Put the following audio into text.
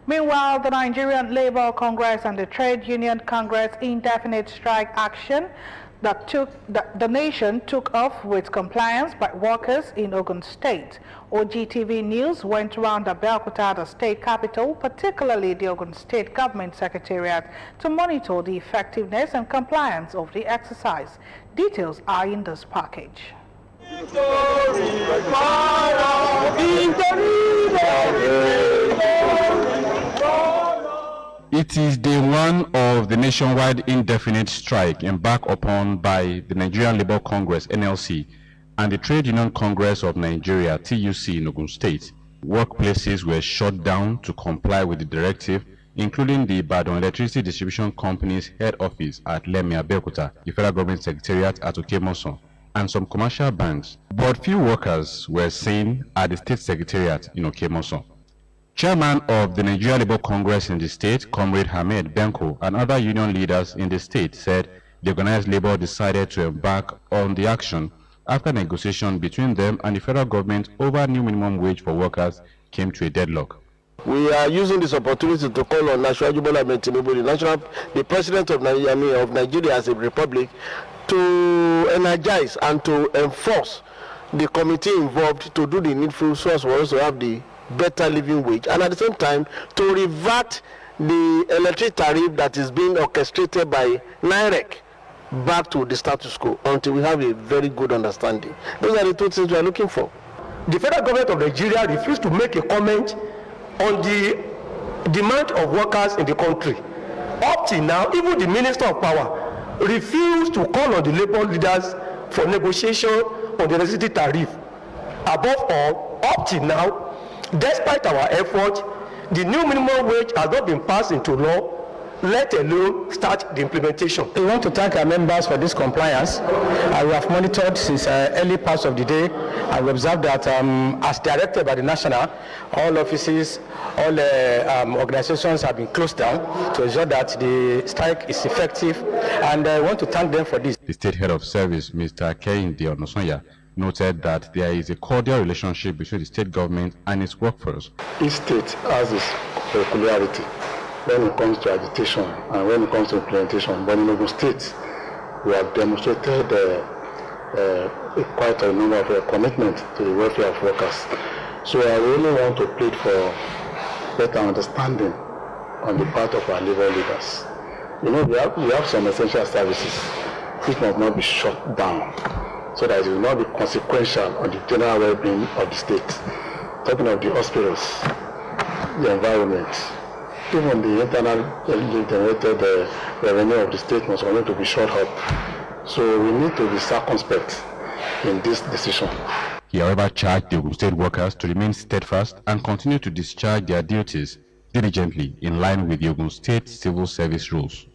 Meanwhile, the Nigerian Labour Congress and the Trade Union Congress indefinite strike action that the nation took off with compliance by workers in Ogun State. OGTV News went around Abeokuta, the state capital, particularly the Ogun State Government Secretariat, to monitor the effectiveness and compliance of the exercise. Details are in this package. It is day one of the nationwide indefinite strike embarked upon by the Nigerian Labour Congress (NLC) and the Trade Union Congress of Nigeria (TUC) in Ogun State. Workplaces were shut down to comply with the directive, including the Ibadan Electricity Distribution Company's head office at Lemi Abeokuta, the Federal Government Secretariat at Okemoson, and some commercial banks. But few workers were seen at the State Secretariat in Okemoson. Chairman of the Nigerian Labour Congress in the state, Comrade Hamed Benko, and other union leaders in the state said the organized labor decided to embark on the action after negotiation between them and the federal government over new minimum wage for workers came to a deadlock. We are using this opportunity to call on National Bola Ahmed Tinubu, the President of Nigeria as a republic, to energize and to enforce the committee involved to do the needful so as we also have the better living wage, and at the same time to revert the electric tariff that is being orchestrated by NIREC back to the status quo until we have a very good understanding. Those are the two things we are looking for. The federal government of Nigeria refused to make a comment on the demand of workers in the country. Up till now, even the Minister of Power refused to call on the labor leaders for negotiation on the electricity tariff. Above all, up till now, despite our effort, the new minimum wage has not been passed into law, let alone start the implementation. We want to thank our members for this compliance. We have monitored since early parts of the day, and we observed that as directed by the national, all offices, all organizations have been closed down to ensure that the strike is effective, and I want to thank them for this. The state head of service, Mr. Kehinde Onosonya, noted that there is a cordial relationship between the state government and its workforce. Each state has its peculiarity when it comes to agitation and when it comes to implementation. But in Ogun State, we have demonstrated quite a number of commitment to the welfare of workers. So I really want to plead for better understanding on the part of our labor leaders. You know, we have some essential services which must not be shut down, so that it will not be consequential on the general well-being of the state. Talking of the hospitals, the environment, even the internally generated revenue of the state must continue to be shut up. So we need to be circumspect in this decision. He, however, charged the Ogun State workers to remain steadfast and continue to discharge their duties diligently in line with the Ogun State civil service rules.